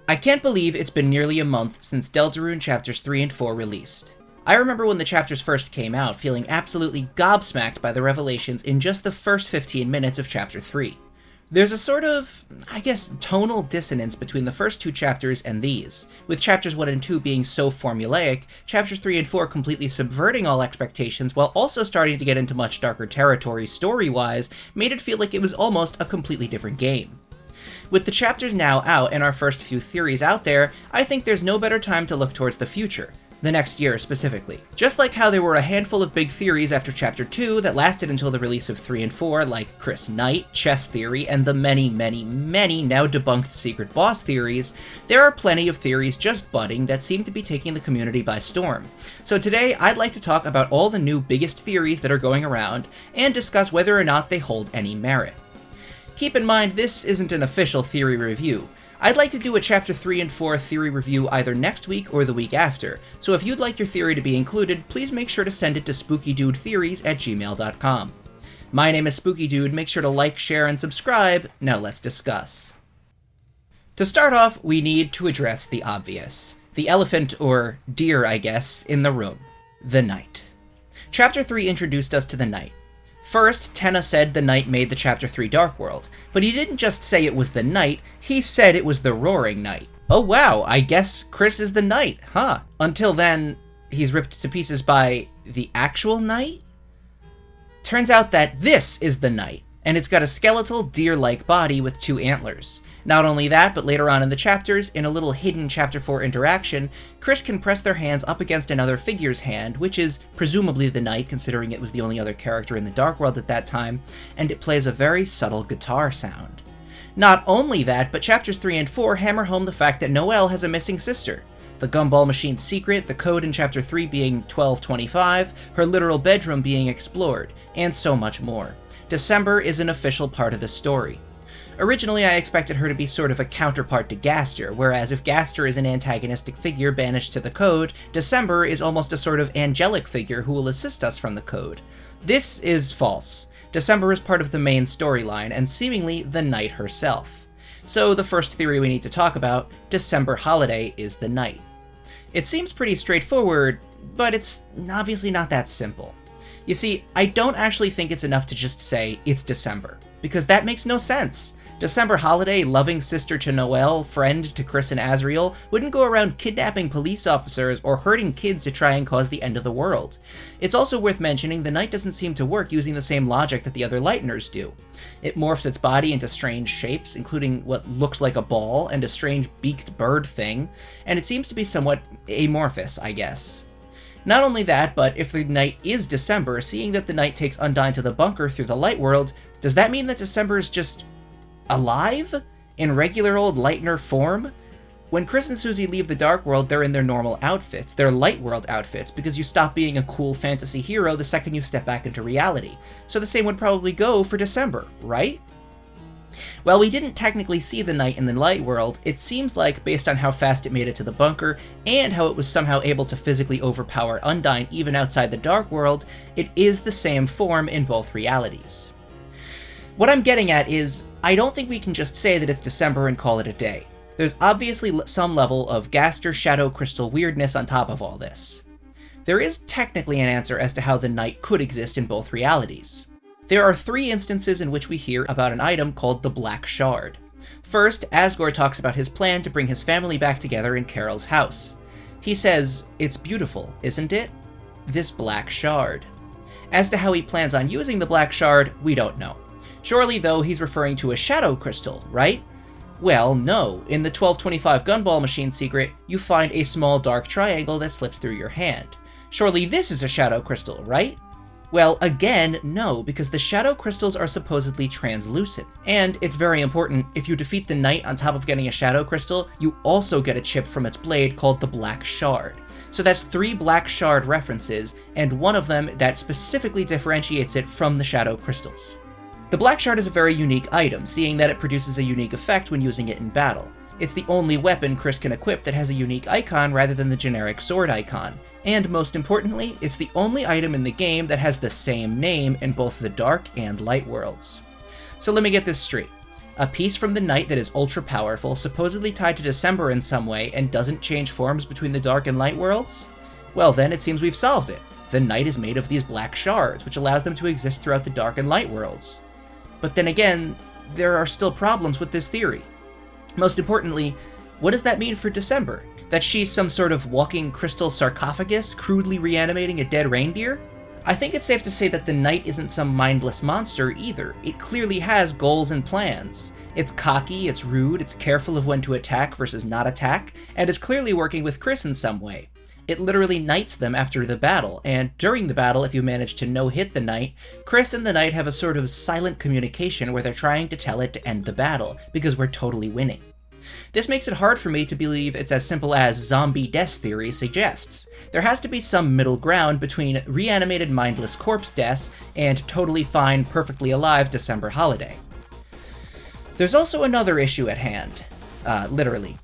I can't believe it's been nearly a month since Deltarune Chapters 3 and 4 released. I remember when the chapters first came out feeling absolutely gobsmacked by the revelations in just the first 15 minutes of Chapter 3. There's a sort of, tonal dissonance between the first two chapters and these, with Chapters 1 and 2 being so formulaic, Chapters 3 and 4 completely subverting all expectations while also starting to get into much darker territory story-wise, made it feel like it was almost a completely different game. With the chapters now out and our first few theories out there, I think there's no better time to look towards the future. The next year, specifically. Just like how there were a handful of big theories after Chapter 2 that lasted until the release of 3 and 4, like Kris Knight, chess theory, and the many now debunked secret boss theories, there are plenty of theories just budding that seem to be taking the community by storm. So today, I'd like to talk about all the new biggest theories that are going around, and discuss whether or not they hold any merit. Keep in mind, this isn't an official theory review. I'd like to do a Chapter 3 and 4 theory review either next week or the week after, so if you'd like your theory to be included, please make sure to send it to spookydoodtheories@gmail.com. My name is Spookydood, make sure to like, share, and subscribe. Now let's discuss. To start off, we need to address the obvious. The elephant, or deer I guess, in the room. The Knight. Chapter 3 introduced us to the Knight. First, Tenna said the Knight made the Chapter 3 Dark World, but he didn't just say it was the Knight, he said it was the Roaring Knight. Oh wow, I guess Kris is the Knight, huh? Until then, he's ripped to pieces by the actual Knight? Turns out that this is the Knight, and it's got a skeletal, deer-like body with 2 antlers. Not only that, but later on in the chapters, in a little hidden Chapter 4 interaction, Kris can press their hands up against another figure's hand, which is presumably the Knight, considering it was the only other character in the Dark World at that time, and it plays a very subtle guitar sound. Not only that, but Chapters 3 and 4 hammer home the fact that Noelle has a missing sister. The gumball machine's secret, the code in Chapter 3 being 1225, her literal bedroom being explored, and so much more. December is an official part of the story. Originally, I expected her to be sort of a counterpart to Gaster, whereas if Gaster is an antagonistic figure banished to the code, December is almost a sort of angelic figure who will assist us from the code. This is false. December is part of the main storyline, and seemingly the Knight herself. So the first theory we need to talk about, December Holiday is the Knight. It seems pretty straightforward, but it's obviously not that simple. You see, I don't actually think it's enough to just say, it's December, because that makes no sense. December Holiday, loving sister to Noelle, friend to Kris and Asriel, wouldn't go around kidnapping police officers or hurting kids to try and cause the end of the world. It's also worth mentioning the Knight doesn't seem to work using the same logic that the other Lighteners do. It morphs its body into strange shapes, including what looks like a ball and a strange beaked bird thing, and it seems to be somewhat amorphous, I guess. Not only that, but if the Knight is December, seeing that the Knight takes Undyne to the bunker through the Light World, does that mean that December is just alive? In regular old Lightener form? When Kris and Susie leave the Dark World, they're in their normal outfits, their Light World outfits, because you stop being a cool fantasy hero the second you step back into reality. So the same would probably go for December, right? While we didn't technically see the Knight in the Light World, it seems like, based on how fast it made it to the bunker, and how it was somehow able to physically overpower Undyne even outside the Dark World, it is the same form in both realities. What I'm getting at is, I don't think we can just say that it's December and call it a day. There's obviously some level of Gaster Shadow Crystal weirdness on top of all this. There is technically an answer as to how the Knight could exist in both realities. There are 3 instances in which we hear about an item called the Black Shard. First, Asgore talks about his plan to bring his family back together in Carol's house. He says, "It's beautiful, isn't it? This Black Shard." As to how he plans on using the Black Shard, we don't know. Surely, though, he's referring to a shadow crystal, right? Well, no. In the 1225 gumball machine secret, you find a small dark triangle that slips through your hand. Surely this is a shadow crystal, right? Well, again, no, because the shadow crystals are supposedly translucent. And it's very important, if you defeat the Knight on top of getting a shadow crystal, you also get a chip from its blade called the Black Shard. So that's 3 Black Shard references, and one of them that specifically differentiates it from the shadow crystals. The Black Shard is a very unique item, seeing that it produces a unique effect when using it in battle. It's the only weapon Kris can equip that has a unique icon rather than the generic sword icon. And most importantly, it's the only item in the game that has the same name in both the Dark and Light worlds. So let me get this straight. A piece from the night that is ultra-powerful, supposedly tied to December in some way, and doesn't change forms between the dark and light worlds? Well then, it seems we've solved it. The night is made of these black shards, which allows them to exist throughout the dark and light worlds. But then again, there are still problems with this theory. Most importantly, what does that mean for December? That she's some sort of walking crystal sarcophagus, crudely reanimating a dead reindeer? I think it's safe to say that the Night isn't some mindless monster either. It clearly has goals and plans. It's cocky, it's rude, it's careful of when to attack versus not attack, and is clearly working with Kris in some way. It literally knights them after the battle, and during the battle, if you manage to no-hit the Knight, Kris and the Knight have a sort of silent communication where they're trying to tell it to end the battle, because we're totally winning. This makes it hard for me to believe it's as simple as zombie death theory suggests. There has to be some middle ground between reanimated mindless corpse deaths and totally fine, perfectly alive December holiday. There's also another issue at hand. Literally.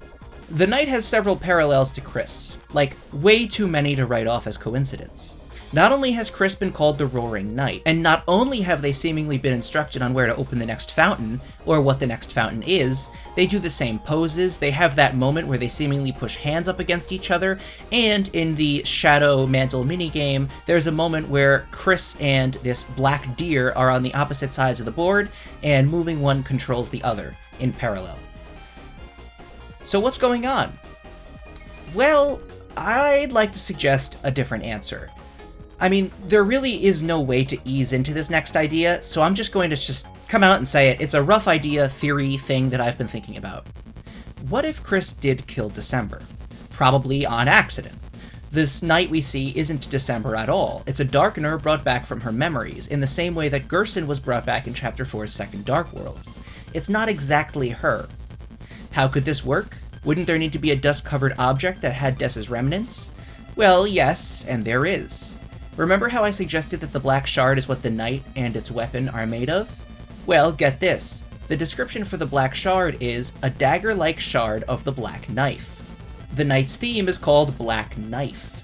The Night has several parallels to Kris, like way too many to write off as coincidence. Not only has Kris been called the Roaring Night, and not only have they seemingly been instructed on where to open the next fountain, or what the next fountain is, they do the same poses, they have that moment where they seemingly push hands up against each other, and in the Shadow Mantle minigame, there's a moment where Kris and this black deer are on the opposite sides of the board, and moving one controls the other, in parallel. So what's going on? Well, I'd like to suggest a different answer. I mean, there really is no way to ease into this next idea, so I'm just going to just come out and say it. It's a rough idea, theory, thing that I've been thinking about. What if Kris did kill December? Probably on accident. This night we see isn't December at all. It's a darkener brought back from her memories, in the same way that Gerson was brought back in Chapter 4's Second Dark World. It's not exactly her. How could this work? Wouldn't there need to be a dust-covered object that had Dess's remnants? Well, yes, and there is. Remember how I suggested that the black shard is what the Knight and its weapon are made of? Well, get this. The description for the black shard is a dagger-like shard of the black knife. The Knight's theme is called Black Knife.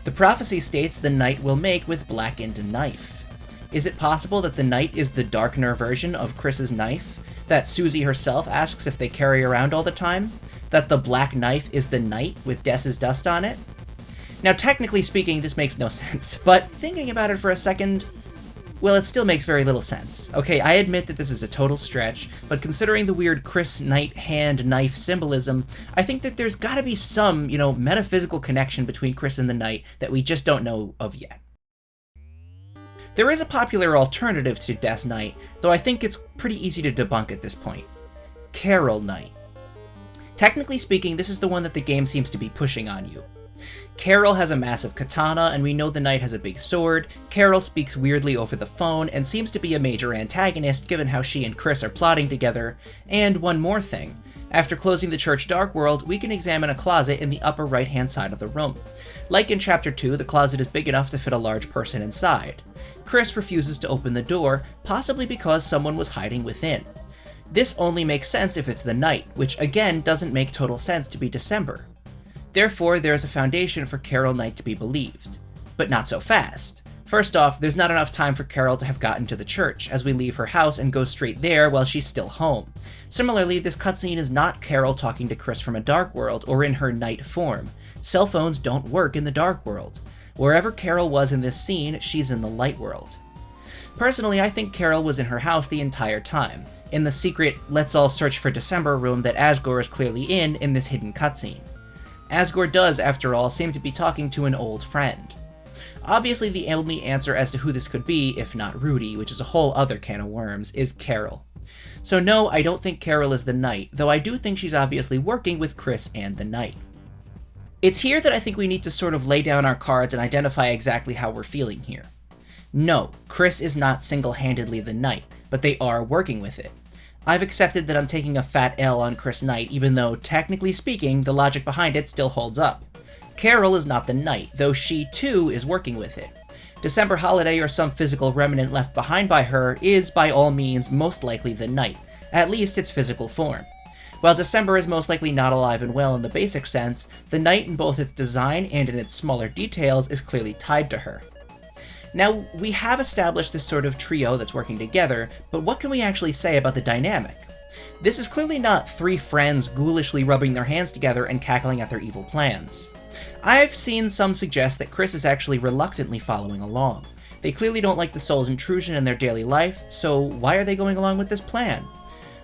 The prophecy states the Knight will make with blackened knife. Is it possible that the Knight is the darkener version of Kris's knife? That Susie herself asks if they carry around all the time? That the black knife is the Knight with Dess's dust on it? Now, technically speaking, this makes no sense, but thinking about it for a second, well, it still makes very little sense. Okay, I admit that this is a total stretch, but considering the weird Kris Knight hand-knife symbolism, I think that there's gotta be some, metaphysical connection between Kris and the Knight that we just don't know of yet. There is a popular alternative to Death Knight, though I think it's pretty easy to debunk at this point. Carol Knight. Technically speaking, this is the one that the game seems to be pushing on you. Carol has a massive katana, and we know the Knight has a big sword. Carol speaks weirdly over the phone, and seems to be a major antagonist given how she and Kris are plotting together. And one more thing. After closing the Church Dark World, we can examine a closet in the upper right-hand side of the room. Like in Chapter 2, the closet is big enough to fit a large person inside. Kris refuses to open the door, possibly because someone was hiding within. This only makes sense if it's the Knight, which again doesn't make total sense to be December. Therefore, there is a foundation for Carol Knight to be believed. But not so fast. First off, there's not enough time for Carol to have gotten to the church, as we leave her house and go straight there while she's still home. Similarly, this cutscene is not Carol talking to Kris from a Dark World or in her Knight form. Cell phones don't work in the Dark World. Wherever Carol was in this scene, she's in the Light World. Personally, I think Carol was in her house the entire time, in the secret let's all search for December room that Asgore is clearly in this hidden cutscene. Asgore does, after all, seem to be talking to an old friend. Obviously, the only answer as to who this could be, if not Rudy, which is a whole other can of worms, is Carol. So no, I don't think Carol is the Knight, though I do think she's obviously working with Kris and the Knight. It's here that I think we need to sort of lay down our cards and identify exactly how we're feeling here. No, Kris is not single-handedly the Knight, but they are working with it. I've accepted that I'm taking a fat L on Kris Knight, even though, technically speaking, the logic behind it still holds up. Carol is not the Knight, though she, too, is working with it. December Holiday or some physical remnant left behind by her is, by all means, most likely the Knight, at least its physical form. While December is most likely not alive and well in the basic sense, the Knight in both its design and in its smaller details is clearly tied to her. Now, we have established this sort of trio that's working together, but what can we actually say about the dynamic? This is clearly not three friends ghoulishly rubbing their hands together and cackling at their evil plans. I've seen some suggest that Kris is actually reluctantly following along. They clearly don't like the soul's intrusion in their daily life, so why are they going along with this plan?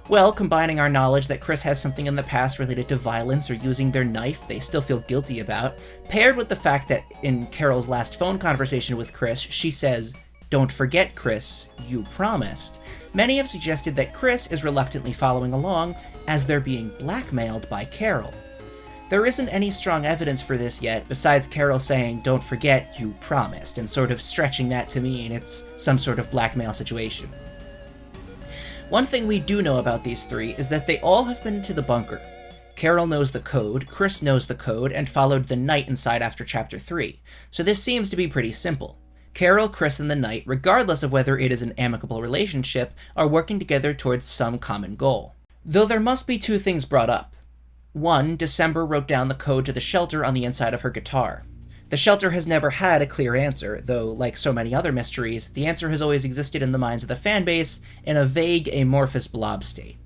Well, combining our knowledge that Kris has something in the past related to violence or using their knife they still feel guilty about, paired with the fact that in Carol's last phone conversation with Kris, she says, "Don't forget, Kris, you promised," many have suggested that Kris is reluctantly following along as they're being blackmailed by Carol. There isn't any strong evidence for this yet, besides Carol saying, "Don't forget, you promised," and sort of stretching that to mean it's some sort of blackmail situation. One thing we do know about these three is that they all have been to the bunker. Carol knows the code, Kris knows the code, and followed the Knight inside after Chapter 3, so this seems to be pretty simple. Carol, Kris, and the Knight, regardless of whether it is an amicable relationship, are working together towards some common goal. Though there must be two things brought up. One, December wrote down the code to the shelter on the inside of her guitar. The shelter has never had a clear answer, though, like so many other mysteries, the answer has always existed in the minds of the fanbase in a vague, amorphous blob state.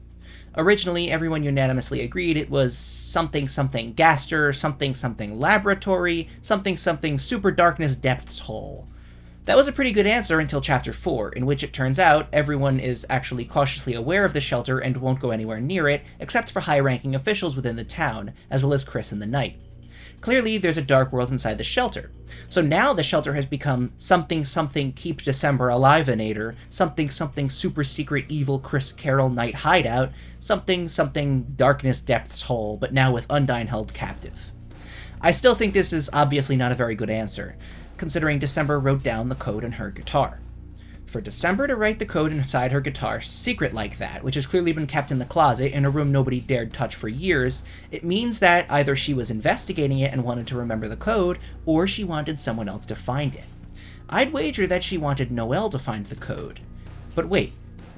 Originally, everyone unanimously agreed it was something something Gaster, something something laboratory, something something super darkness depths hole. That was a pretty good answer until Chapter 4, in which it turns out everyone is actually cautiously aware of the shelter and won't go anywhere near it, except for high-ranking officials within the town, as well as Kris and the Knight. Clearly, there's a dark world inside the shelter. So now the shelter has become something something keep December alive-inator, something something super secret evil Kris Carol Knight hideout, something something darkness depths hole, but now with Undyne held captive. I still think this is obviously not a very good answer, considering December wrote down the code in her guitar. For December to write the code inside her guitar secret like that, which has clearly been kept in the closet in a room nobody dared touch for years, it means that either she was investigating it and wanted to remember the code, or she wanted someone else to find it. I'd wager that she wanted Noelle to find the code. But wait,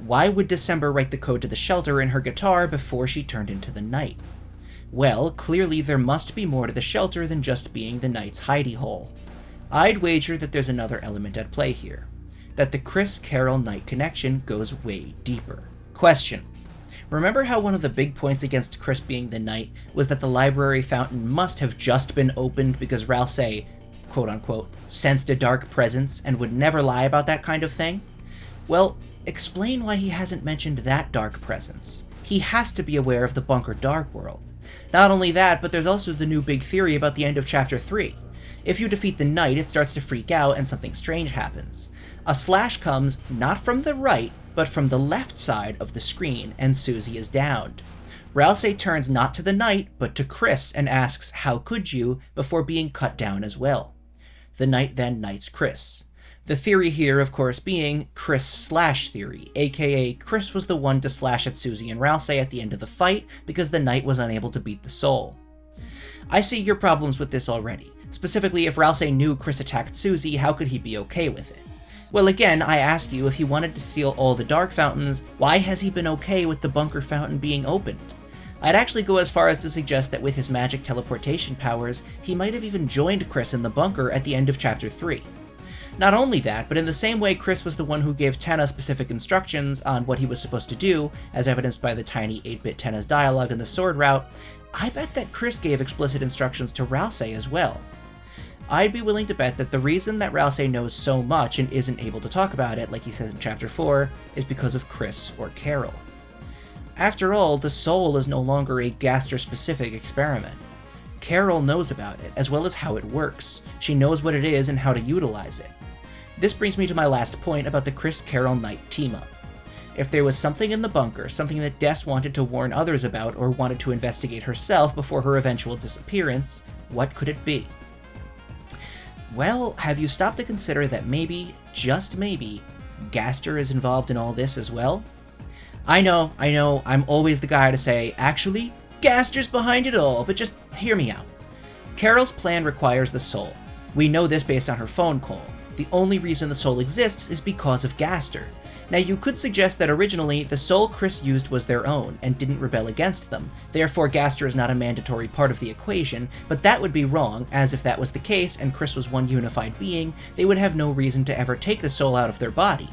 why would December write the code to the shelter in her guitar before she turned into the Knight? Well, clearly there must be more to the shelter than just being the Knight's hidey hole. I'd wager that there's another element at play here. That the Kris Carol Knight connection goes way deeper. Question. Remember how one of the big points against Kris being the Knight was that the library fountain must have just been opened because Ralsei, quote-unquote, sensed a dark presence and would never lie about that kind of thing? Well, explain why he hasn't mentioned that dark presence. He has to be aware of the bunker dark world. Not only that, but there's also the new big theory about the end of Chapter 3. If you defeat the Knight, it starts to freak out and something strange happens. A slash comes not from the right, but from the left side of the screen, and Susie is downed. Ralsei turns not to the Knight, but to Kris and asks, "How could you?" before being cut down as well. The Knight then knights Kris. The theory here, of course, being Kris slash theory, aka Kris was the one to slash at Susie and Ralsei at the end of the fight because the Knight was unable to beat the soul. I see your problems with this already. Specifically, if Ralsei knew Kris attacked Susie, how could he be okay with it? Well, again, I ask you, if he wanted to steal all the dark fountains, why has he been okay with the bunker fountain being opened? I'd actually go as far as to suggest that with his magic teleportation powers, he might have even joined Kris in the bunker at the end of Chapter 3. Not only that, but in the same way Kris was the one who gave Tenna specific instructions on what he was supposed to do, as evidenced by the tiny 8-bit Tenna's dialogue in the sword route, I bet that Kris gave explicit instructions to Ralsei as well. I'd be willing to bet that the reason that Ralsei knows so much and isn't able to talk about it, like he says in Chapter 4, is because of Kris or Carol. After all, the soul is no longer a Gaster-specific experiment. Carol knows about it, as well as how it works. She knows what it is and how to utilize it. This brings me to my last point about the Kris-Carol Knight team-up. If there was something in the bunker, something that Des wanted to warn others about or wanted to investigate herself before her eventual disappearance, what could it be? Well, have you stopped to consider that maybe, just maybe, Gaster is involved in all this as well? I know, I'm always the guy to say, actually, Gaster's behind it all, but just hear me out. Carol's plan requires the soul. We know this based on her phone call. The only reason the soul exists is because of Gaster. Now, you could suggest that originally, the soul Kris used was their own, and didn't rebel against them, therefore Gaster is not a mandatory part of the equation, but that would be wrong, as if that was the case and Kris was one unified being, they would have no reason to ever take the soul out of their body.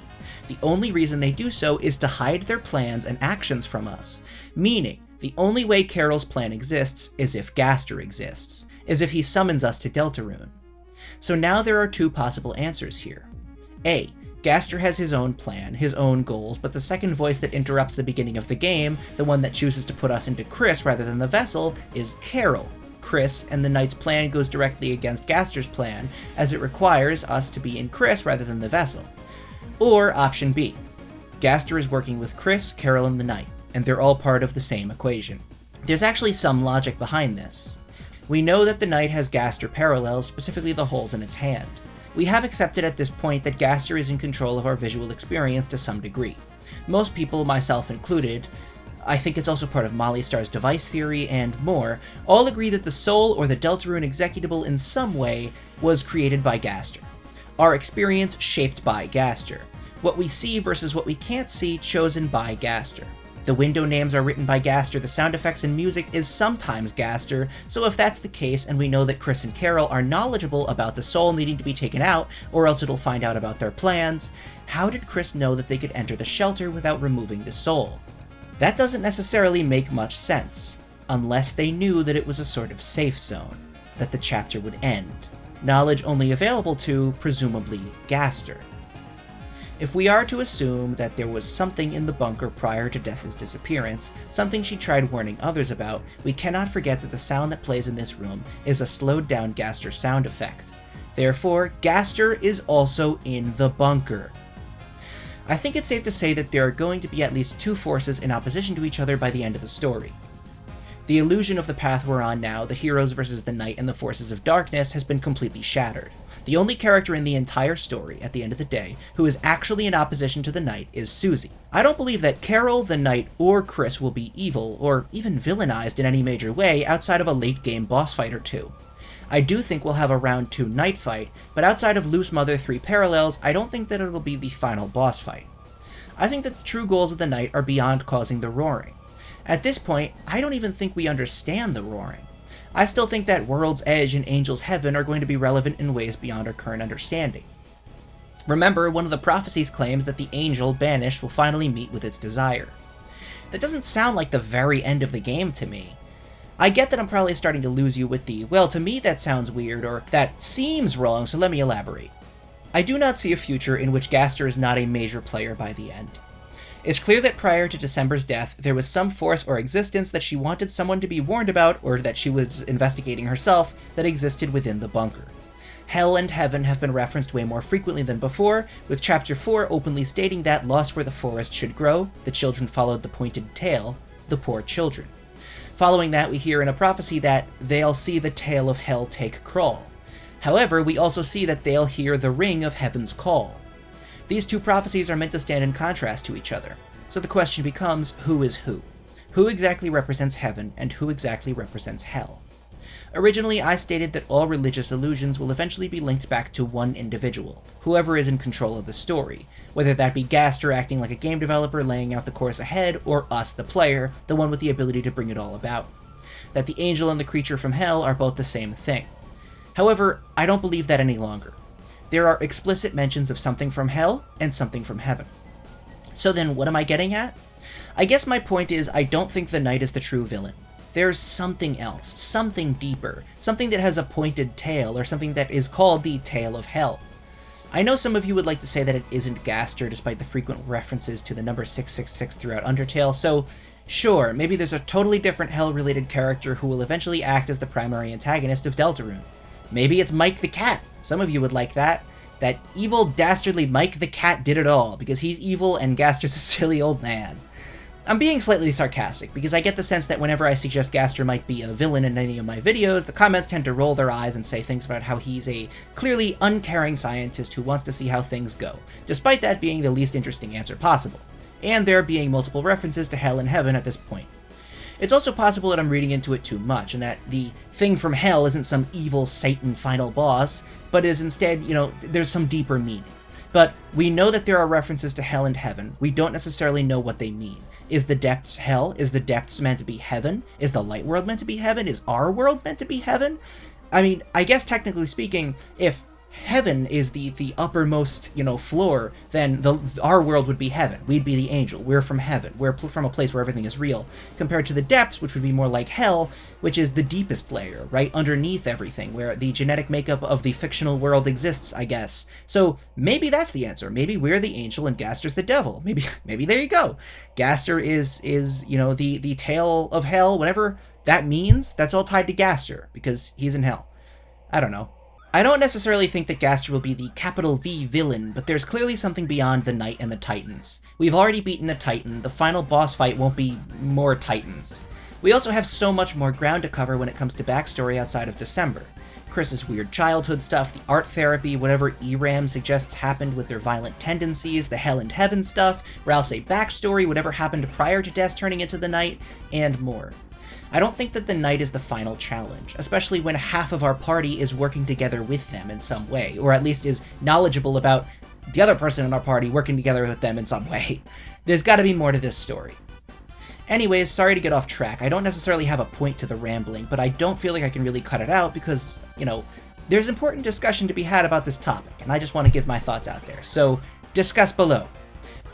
The only reason they do so is to hide their plans and actions from us, meaning the only way Carol's plan exists is if Gaster exists, is if he summons us to Deltarune. So now there are two possible answers here. A. Gaster has his own plan, his own goals, but the second voice that interrupts the beginning of the game, the one that chooses to put us into Kris rather than the vessel, is Carol. Kris, and the Knight's plan goes directly against Gaster's plan, as it requires us to be in Kris rather than the vessel. Or option B. Gaster is working with Kris, Carol, and the Knight, and they're all part of the same equation. There's actually some logic behind this. We know that the Knight has Gaster parallels, specifically the holes in its hand. We have accepted at this point that Gaster is in control of our visual experience to some degree. Most people, myself included, I think it's also part of Molly Star's device theory and more, all agree that the soul or the Deltarune executable in some way was created by Gaster. Our experience shaped by Gaster. What we see versus what we can't see chosen by Gaster. The window names are written by Gaster, the sound effects and music is sometimes Gaster, so if that's the case and we know that Kris and Carol are knowledgeable about the soul needing to be taken out, or else it'll find out about their plans, how did Kris know that they could enter the shelter without removing the soul? That doesn't necessarily make much sense, unless they knew that it was a sort of safe zone, that the chapter would end. Knowledge only available to, presumably, Gaster. If we are to assume that there was something in the bunker prior to Dessa's disappearance, something she tried warning others about, we cannot forget that the sound that plays in this room is a slowed down Gaster sound effect. Therefore, Gaster is also in the bunker. I think it's safe to say that there are going to be at least two forces in opposition to each other by the end of the story. The illusion of the path we're on now, the heroes versus the Knight and the forces of darkness, has been completely shattered. The only character in the entire story, at the end of the day, who is actually in opposition to the Knight is Susie. I don't believe that Carol, the Knight, or Kris will be evil, or even villainized in any major way outside of a late-game boss fight or two. I do think we'll have a round 2 Knight fight, but outside of Loose Mother 3 Parallels, I don't think that it'll be the final boss fight. I think that the true goals of the Knight are beyond causing the roaring. At this point, I don't even think we understand the roaring. I still think that World's Edge and Angel's Heaven are going to be relevant in ways beyond our current understanding. Remember, one of the prophecies claims that the angel, banished, will finally meet with its desire. That doesn't sound like the very end of the game to me. I get that I'm probably starting to lose you with the, well, to me that sounds weird, or that seems wrong, so let me elaborate. I do not see a future in which Gaster is not a major player by the end. It's clear that prior to December's death, there was some force or existence that she wanted someone to be warned about, or that she was investigating herself, that existed within the bunker. Hell and heaven have been referenced way more frequently than before, with Chapter 4 openly stating that lost where the forest should grow, the children followed the pointed tail, the poor children. Following that, we hear in a prophecy that they'll see the tail of hell take crawl. However, we also see that they'll hear the ring of heaven's call. These two prophecies are meant to stand in contrast to each other, so the question becomes, who is who? Who exactly represents heaven, and who exactly represents hell? Originally, I stated that all religious illusions will eventually be linked back to one individual, whoever is in control of the story, whether that be Gaster acting like a game developer laying out the course ahead, or us, the player, the one with the ability to bring it all about. That the angel and the creature from hell are both the same thing. However, I don't believe that any longer. There are explicit mentions of something from hell and something from heaven. So then, what am I getting at? I guess my point is I don't think the Knight is the true villain. There's something else, something deeper, something that has a pointed tail, or something that is called the Tail of Hell. I know some of you would like to say that it isn't Gaster, despite the frequent references to the number 666 throughout Undertale, so sure, maybe there's a totally different hell-related character who will eventually act as the primary antagonist of Deltarune. Maybe it's Mike the Cat. Some of you would like that. That evil, dastardly Mike the Cat did it all, because he's evil and Gaster's a silly old man. I'm being slightly sarcastic, because I get the sense that whenever I suggest Gaster might be a villain in any of my videos, the comments tend to roll their eyes and say things about how he's a clearly uncaring scientist who wants to see how things go, despite that being the least interesting answer possible, and there being multiple references to hell and heaven at this point. It's also possible that I'm reading into it too much, and that the thing from hell isn't some evil Satan final boss, but is instead, there's some deeper meaning. But we know that there are references to hell and heaven. We don't necessarily know what they mean. Is the depths hell? Is the depths meant to be heaven? Is the light world meant to be heaven? Is our world meant to be heaven? I mean, I guess technically speaking, if heaven is the uppermost, floor, then our world would be heaven. We'd be the angel. We're from heaven. We're from a place where everything is real. Compared to the depths, which would be more like hell, which is the deepest layer, right underneath everything, where the genetic makeup of the fictional world exists, I guess. So maybe that's the answer. Maybe we're the angel and Gaster's the devil. Maybe there you go. Gaster is the tail of hell, whatever that means. That's all tied to Gaster because he's in hell. I don't know. I don't necessarily think that Gaster will be the capital V villain, but there's clearly something beyond the Knight and the Titans. We've already beaten a Titan. The final boss fight won't be more Titans. We also have so much more ground to cover when it comes to backstory outside of December. Kris's weird childhood stuff, the art therapy, whatever ERAM suggests happened with their violent tendencies, the Hell and Heaven stuff, Ralsei backstory, whatever happened prior to Des turning into the Knight, and more. I don't think that the Knight is the final challenge, especially when half of our party is working together with them in some way, or at least is knowledgeable about the other person in our party working together with them in some way. There's gotta be more to this story. Anyways, sorry to get off track. I don't necessarily have a point to the rambling, but I don't feel like I can really cut it out because, there's important discussion to be had about this topic, and I just want to give my thoughts out there. So, discuss below.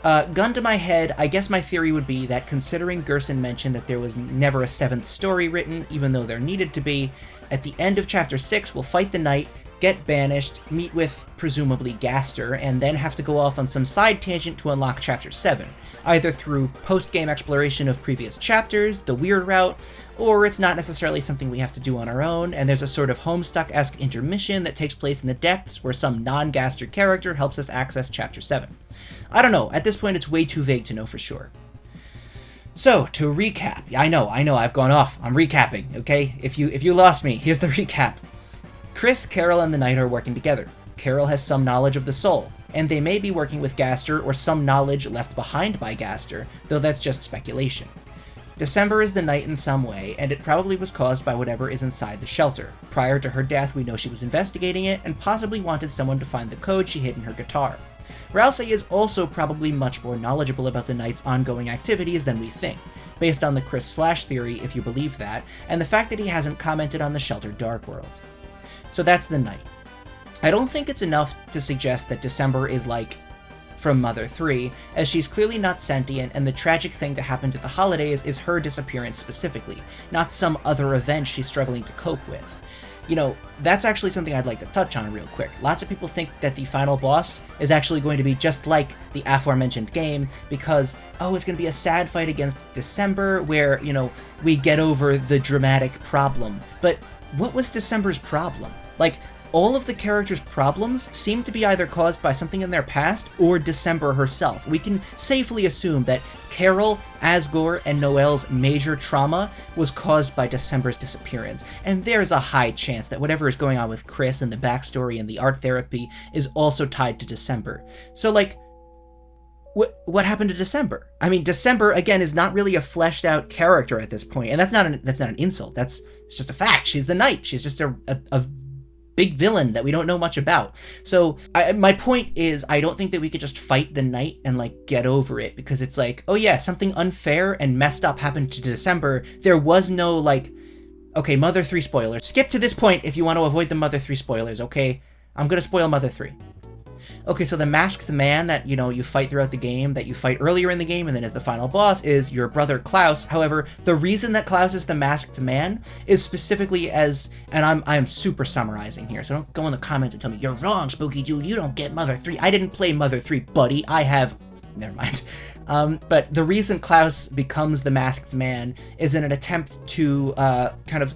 Gun to my head, I guess my theory would be that considering Gerson mentioned that there was never a 7th story written, even though there needed to be, at the end of Chapter 6 we'll fight the Knight, get banished, meet with, presumably, Gaster, and then have to go off on some side tangent to unlock Chapter 7, either through post-game exploration of previous chapters, the weird route, or it's not necessarily something we have to do on our own, and there's a sort of Homestuck-esque intermission that takes place in the depths where some non-Gaster character helps us access Chapter 7. I don't know, at this point it's way too vague to know for sure. So, to recap, I know, I've gone off, I'm recapping, okay? If you lost me, here's the recap. Kris, Carol, and the Knight are working together. Carol has some knowledge of the soul, and they may be working with Gaster or some knowledge left behind by Gaster, though that's just speculation. December is the Knight in some way, and it probably was caused by whatever is inside the shelter. Prior to her death, we know she was investigating it, and possibly wanted someone to find the code she hid in her guitar. Ralsei is also probably much more knowledgeable about the Knight's ongoing activities than we think, based on the Kris Slash theory, if you believe that, and the fact that he hasn't commented on the Shelter Dark World. So that's the Knight. I don't think it's enough to suggest that December is from Mother 3, as she's clearly not sentient, and the tragic thing that happened at the holidays is her disappearance specifically, not some other event she's struggling to cope with. That's actually something I'd like to touch on real quick. Lots of people think that the final boss is actually going to be just like the aforementioned game because, it's going to be a sad fight against December where, we get over the dramatic problem. But what was December's problem? All of the characters' problems seem to be either caused by something in their past or December herself. We can safely assume that Carol, Asgore, and Noelle's major trauma was caused by December's disappearance, and there's a high chance that whatever is going on with Kris and the backstory and the art therapy is also tied to December. So, what happened to December? I mean, December, again, is not really a fleshed out character at this point, and that's not an insult. It's just a fact. She's the Knight. She's just a big villain that we don't know much about. So my point is, I don't think that we could just fight the Knight and get over it because it's something unfair and messed up happened to December. There was no okay, Mother 3 spoilers. Skip to this point if you want to avoid the Mother 3 spoilers, okay? I'm gonna spoil Mother 3. Okay, so the masked man that, you fight throughout the game, that you fight earlier in the game and then as the final boss, is your brother Klaus. However, the reason that Klaus is the masked man is specifically and I'm super summarizing here, so don't go in the comments and tell me, you're wrong, Spookydood, you don't get Mother 3. I didn't play Mother 3, buddy. I have... Never mind. But the reason Klaus becomes the masked man is in an attempt to kind of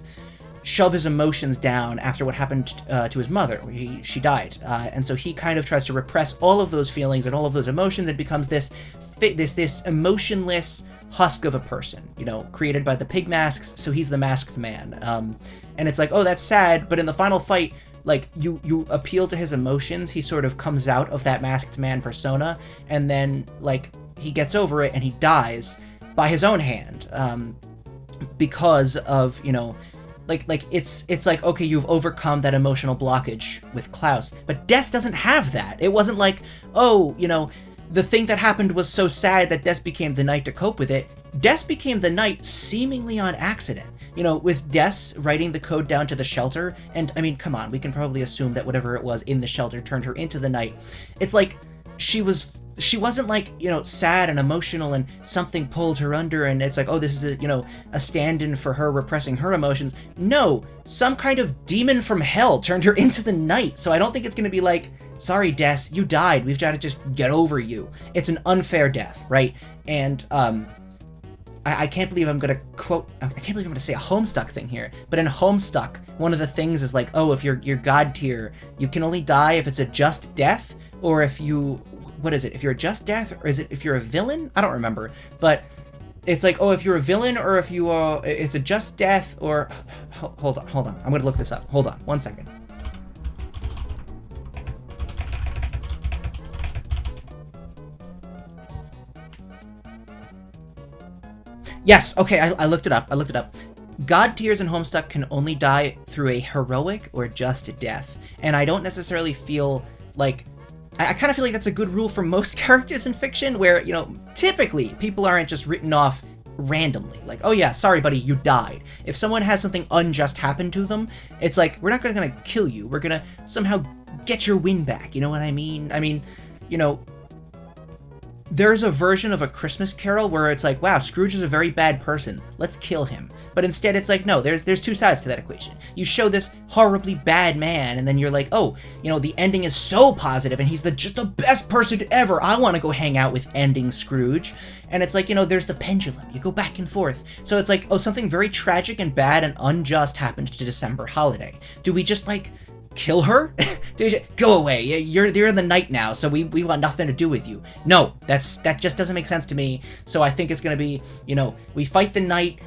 shove his emotions down after what happened to his mother. She died. And so he kind of tries to repress all of those feelings and all of those emotions and becomes this emotionless husk of a person, created by the pig masks, so he's the masked man. And it's that's sad, but in the final fight, you appeal to his emotions, he sort of comes out of that masked man persona, and then, he gets over it and he dies by his own hand, because of, it's okay, you've overcome that emotional blockage with Klaus, but Des doesn't have that. It wasn't the thing that happened was so sad that Des became the Knight to cope with it. Des became the Knight seemingly on accident. with Des writing the code down to the shelter, and I mean, come on, we can probably assume that whatever it was in the shelter turned her into the Knight. It's like she wasn't like, sad and emotional and something pulled her under and it's like, oh, this is a stand-in for her repressing her emotions. No, some kind of demon from hell turned her into the Knight. So I don't think it's going to be like, sorry, Des, you died. We've got to just get over you. It's an unfair death, right? And I can't believe I'm going to say a Homestuck thing here, but in Homestuck, one of the things is like, oh, if you're God tier, you can only die if it's a just death, or if if you're a just death, or is it if you're a villain? I don't remember, but it's like, oh, if you're a villain, or if you are, it's a just death, or, hold on, I'm going to look this up. Hold on, 1 second. Yes, okay, I looked it up. God tiers in Homestuck can only die through a heroic or just death. And I don't necessarily feel like... I kind of feel like that's a good rule for most characters in fiction, where, typically people aren't just written off randomly. Like, oh yeah, sorry buddy, you died. If someone has something unjust happen to them, it's like, we're not gonna kill you. We're gonna somehow get your win back. You know what I mean? I mean, there's a version of A Christmas Carol where it's like, wow, Scrooge is a very bad person. Let's kill him. But instead it's like, no, there's two sides to that equation. You show this horribly bad man, and then you're like, oh, the ending is so positive, and he's just the best person ever. I want to go hang out with ending Scrooge. And it's like, there's the pendulum. You go back and forth. So it's like, oh, something very tragic and bad and unjust happened to December Holiday. Do we just, kill her? Go away. You're the Knight now, so we want nothing to do with you. No, that just doesn't make sense to me. So I think it's gonna be, we fight the Knight,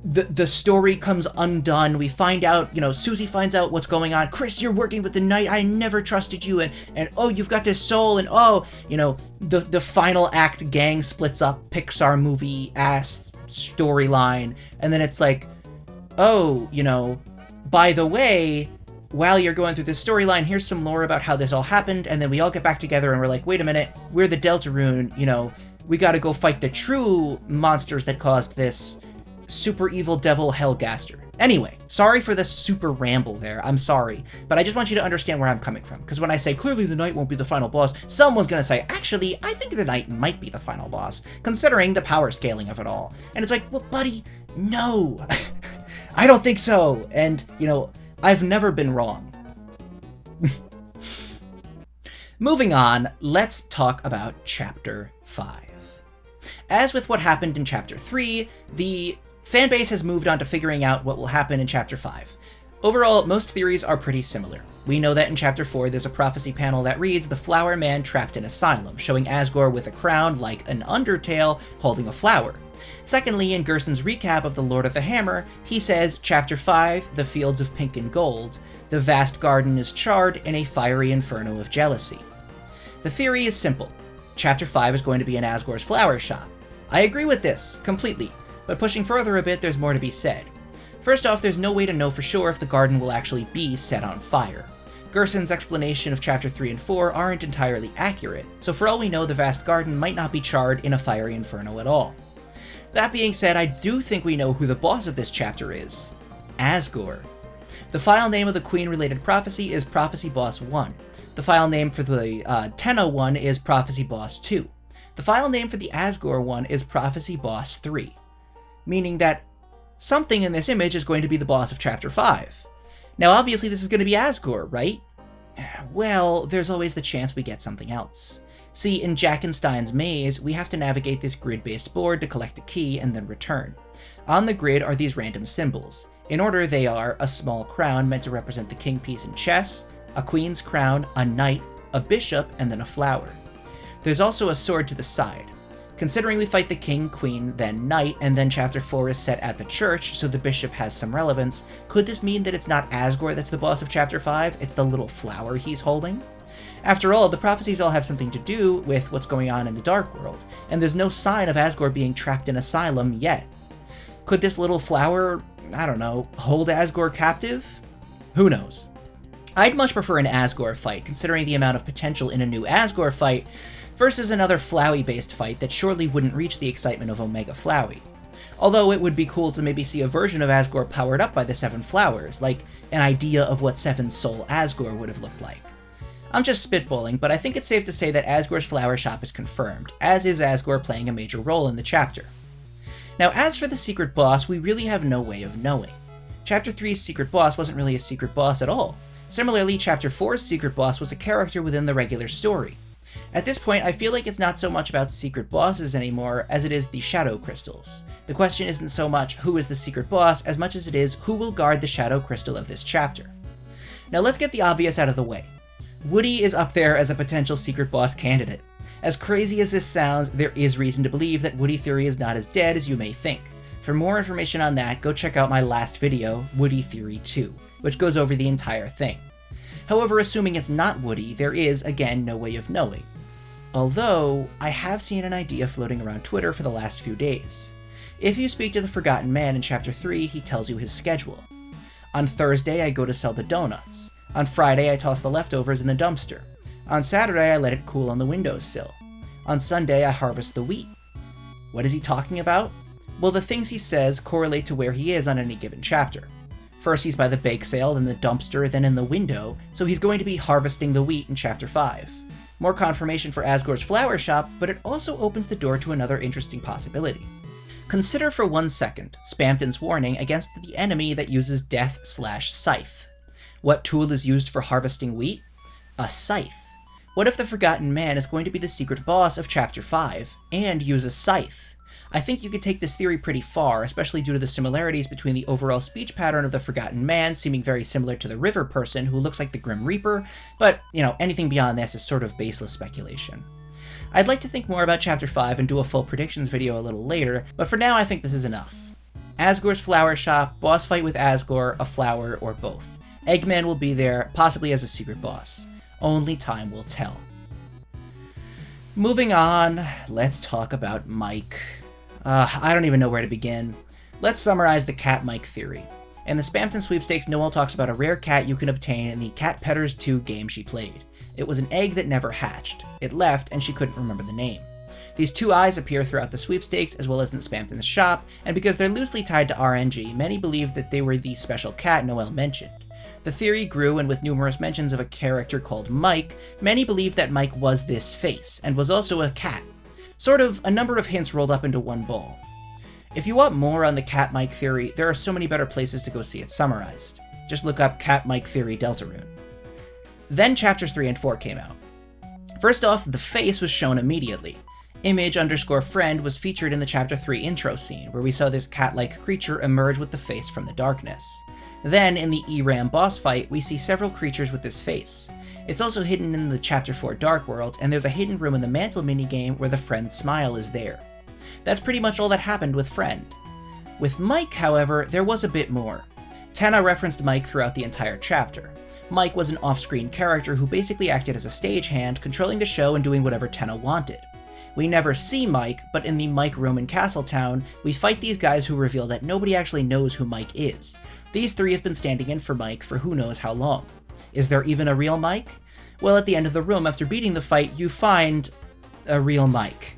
the story comes undone. We find out, Susie finds out what's going on. Kris, you're working with the Knight. I never trusted you, and oh, you've got this soul, and oh, the final act gang splits up, Pixar movie ass storyline, and then it's like, oh, by the way, while you're going through this storyline, here's some lore about how this all happened, and then we all get back together and we're like, wait a minute, we're the Deltarune, we gotta go fight the true monsters that caused this super evil devil hell Gaster. Anyway, sorry for the super ramble there, I'm sorry, but I just want you to understand where I'm coming from, because when I say clearly the Knight won't be the final boss, someone's gonna say, actually, I think the Knight might be the final boss, considering the power scaling of it all. And it's like, well, buddy, no, I don't think so, and, I've never been wrong. Moving on, let's talk about Chapter 5. As with what happened in Chapter 3, the fanbase has moved on to figuring out what will happen in Chapter 5. Overall, most theories are pretty similar. We know that in Chapter 4 there's a prophecy panel that reads, "The Flower Man trapped in asylum," showing Asgore with a crown like an undertale holding a flower. Secondly, in Gerson's recap of The Lord of the Hammer, he says, Chapter 5, "The fields of pink and gold. The vast garden is charred in a fiery inferno of jealousy." The theory is simple. Chapter 5 is going to be in Asgore's flower shop. I agree with this, completely, but pushing further a bit, there's more to be said. First off, there's no way to know for sure if the garden will actually be set on fire. Gerson's explanation of Chapter 3 and 4 aren't entirely accurate, so for all we know, the vast garden might not be charred in a fiery inferno at all. That being said, I do think we know who the boss of this chapter is. Asgore. The file name of the Queen-related prophecy is Prophecy Boss 1. The file name for the Tenno one is Prophecy Boss 2. The file name for the Asgore one is Prophecy Boss 3. Meaning that something in this image is going to be the boss of Chapter 5. Now obviously this is going to be Asgore, right? Well, there's always the chance we get something else. See, in Jackenstein's maze, we have to navigate this grid-based board to collect a key and then return. On the grid are these random symbols. In order, they are a small crown meant to represent the king piece in chess, a queen's crown, a knight, a bishop, and then a flower. There's also a sword to the side. Considering we fight the king, queen, then knight, and then Chapter 4 is set at the church, so the bishop has some relevance, could this mean that it's not Asgore that's the boss of Chapter 5, it's the little flower he's holding? After all, the prophecies all have something to do with what's going on in the Dark World, and there's no sign of Asgore being trapped in asylum yet. Could this little flower, I don't know, hold Asgore captive? Who knows? I'd much prefer an Asgore fight, considering the amount of potential in a new Asgore fight, versus another Flowey-based fight that surely wouldn't reach the excitement of Omega Flowey. Although it would be cool to maybe see a version of Asgore powered up by the 7 flowers, like an idea of what 7 Soul Asgore would have looked like. I'm just spitballing, but I think it's safe to say that Asgore's flower shop is confirmed, as is Asgore playing a major role in the chapter. Now, as for the secret boss, we really have no way of knowing. Chapter 3's secret boss wasn't really a secret boss at all. Similarly, Chapter 4's secret boss was a character within the regular story. At this point, I feel like it's not so much about secret bosses anymore as it is the shadow crystals. The question isn't so much who is the secret boss as much as it is who will guard the shadow crystal of this chapter. Now let's get the obvious out of the way. Woody is up there as a potential secret boss candidate. As crazy as this sounds, there is reason to believe that Woody Theory is not as dead as you may think. For more information on that, go check out my last video, Woody Theory 2, which goes over the entire thing. However, assuming it's not Woody, there is, again, no way of knowing. Although, I have seen an idea floating around Twitter for the last few days. If you speak to the Forgotten Man in Chapter 3, he tells you his schedule. On Thursday, I go to sell the donuts. On Friday, I toss the leftovers in the dumpster. On Saturday, I let it cool on the windowsill. On Sunday, I harvest the wheat. What is he talking about? Well, the things he says correlate to where he is on any given chapter. First, he's by the bake sale, then the dumpster, then in the window, so he's going to be harvesting the wheat in Chapter 5. More confirmation for Asgore's flower shop, but it also opens the door to another interesting possibility. Consider for 1 second Spamton's warning against the enemy that uses death/scythe. What tool is used for harvesting wheat? A scythe. What if the Forgotten Man is going to be the secret boss of Chapter 5, and use a scythe? I think you could take this theory pretty far, especially due to the similarities between the overall speech pattern of the Forgotten Man seeming very similar to the River Person who looks like the Grim Reaper, but, anything beyond this is sort of baseless speculation. I'd like to think more about Chapter 5 and do a full predictions video a little later, but for now I think this is enough. Asgore's flower shop, boss fight with Asgore, a flower, or both. Eggman will be there, possibly as a secret boss. Only time will tell. Moving on, let's talk about Mike. I don't even know where to begin. Let's summarize the Cat Mike theory. In the Spamton sweepstakes, Noelle talks about a rare cat you can obtain in the Cat Petters 2 game she played. It was an egg that never hatched. It left, and she couldn't remember the name. These 2 eyes appear throughout the sweepstakes, as well as in Spamton's shop, and because they're loosely tied to RNG, many believe that they were the special cat Noelle mentioned. The theory grew, and with numerous mentions of a character called Mike, many believe that Mike was this face, and was also a cat. Sort of a number of hints rolled up into one ball. If you want more on the Cat Mike theory, there are so many better places to go see it summarized. Just look up Cat Mike Theory Deltarune. Then Chapters 3 and 4 came out. First off, the face was shown immediately. Image_friend was featured in the Chapter 3 intro scene, where we saw this cat-like creature emerge with the face from the darkness. Then, in the E-Ram boss fight, we see several creatures with this face. It's also hidden in the Chapter 4 Dark World, and there's a hidden room in the Mantle minigame where the Friend smile is there. That's pretty much all that happened with Friend. With Mike, however, there was a bit more. Tenna referenced Mike throughout the entire chapter. Mike was an off-screen character who basically acted as a stagehand, controlling the show and doing whatever Tenna wanted. We never see Mike, but in the Mike room in Castletown, we fight these guys who reveal that nobody actually knows who Mike is. These 3 have been standing in for Mike for who knows how long. Is there even a real Mike? Well, at the end of the room, after beating the fight, you find a real Mike.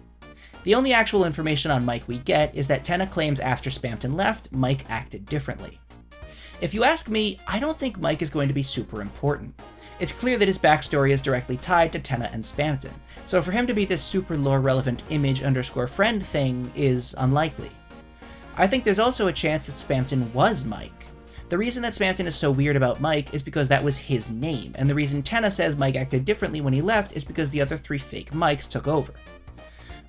The only actual information on Mike we get is that Tenna claims after Spamton left, Mike acted differently. If you ask me, I don't think Mike is going to be super important. It's clear that his backstory is directly tied to Tenna and Spamton, so for him to be this super lore-relevant image_friend thing is unlikely. I think there's also a chance that Spamton was Mike. The reason that Spamton is so weird about Mike is because that was his name, and the reason Tenna says Mike acted differently when he left is because the other 3 fake Mikes took over.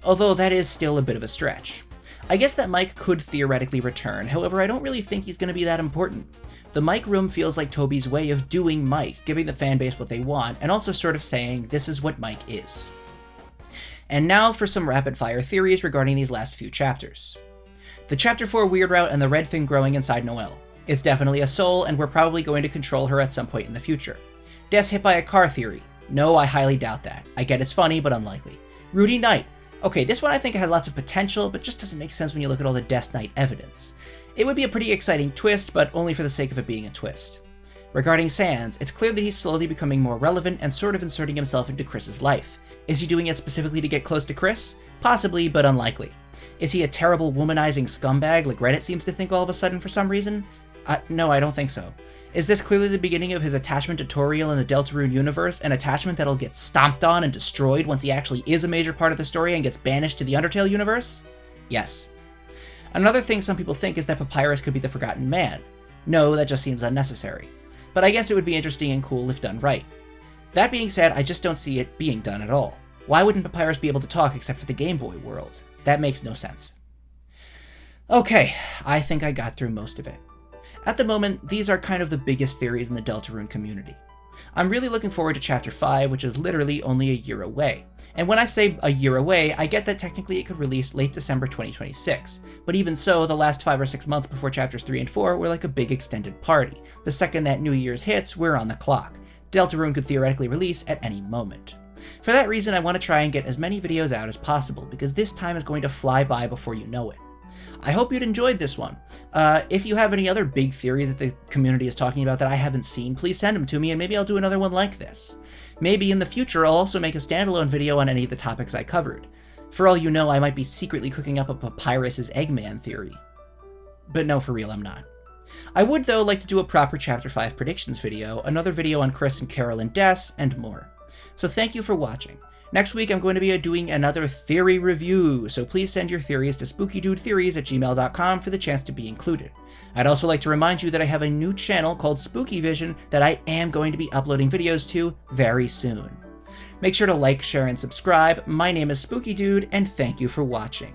Although that is still a bit of a stretch. I guess that Mike could theoretically return, however I don't really think he's going to be that important. The Mike room feels like Toby's way of doing Mike, giving the fanbase what they want, and also sort of saying, this is what Mike is. And now for some rapid-fire theories regarding these last few chapters. The Chapter 4 Weird Route and the red thing growing inside Noelle. It's definitely a soul, and we're probably going to control her at some point in the future. Des hit by a car theory. No, I highly doubt that. I get it's funny, but unlikely. Rudy Knight. Okay, this one I think has lots of potential, but just doesn't make sense when you look at all the Des Knight evidence. It would be a pretty exciting twist, but only for the sake of it being a twist. Regarding Sans, it's clear that he's slowly becoming more relevant and sort of inserting himself into Kris's life. Is he doing it specifically to get close to Kris? Possibly, but unlikely. Is he a terrible womanizing scumbag like Reddit seems to think all of a sudden for some reason? No, I don't think so. Is this clearly the beginning of his attachment tutorial in the Deltarune universe, an attachment that'll get stomped on and destroyed once he actually is a major part of the story and gets banished to the Undertale universe? Yes. Another thing some people think is that Papyrus could be the Forgotten Man. No, that just seems unnecessary. But I guess it would be interesting and cool if done right. That being said, I just don't see it being done at all. Why wouldn't Papyrus be able to talk except for the Game Boy world? That makes no sense. Okay, I think I got through most of it. At the moment, these are kind of the biggest theories in the Deltarune community. I'm really looking forward to Chapter 5, which is literally only a year away. And when I say a year away, I get that technically it could release late December 2026. But even so, the last 5 or 6 months before Chapters 3 and 4 were like a big extended party. The second that New Year's hits, we're on the clock. Deltarune could theoretically release at any moment. For that reason, I want to try and get as many videos out as possible, because this time is going to fly by before you know it. I hope you'd enjoyed this one. If you have any other big theories that the community is talking about that I haven't seen, please send them to me and maybe I'll do another one like this. Maybe in the future I'll also make a standalone video on any of the topics I covered. For all you know, I might be secretly cooking up a Papyrus's Eggman theory. But no, for real, I'm not. I would, though, like to do a proper Chapter 5 predictions video, another video on Kris and Carol and Des, and more. So thank you for watching. Next week, I'm going to be doing another theory review, so please send your theories to spookydoodtheories@gmail.com for the chance to be included. I'd also like to remind you that I have a new channel called Spooky Vision that I am going to be uploading videos to very soon. Make sure to like, share, and subscribe. My name is Spookydood, and thank you for watching.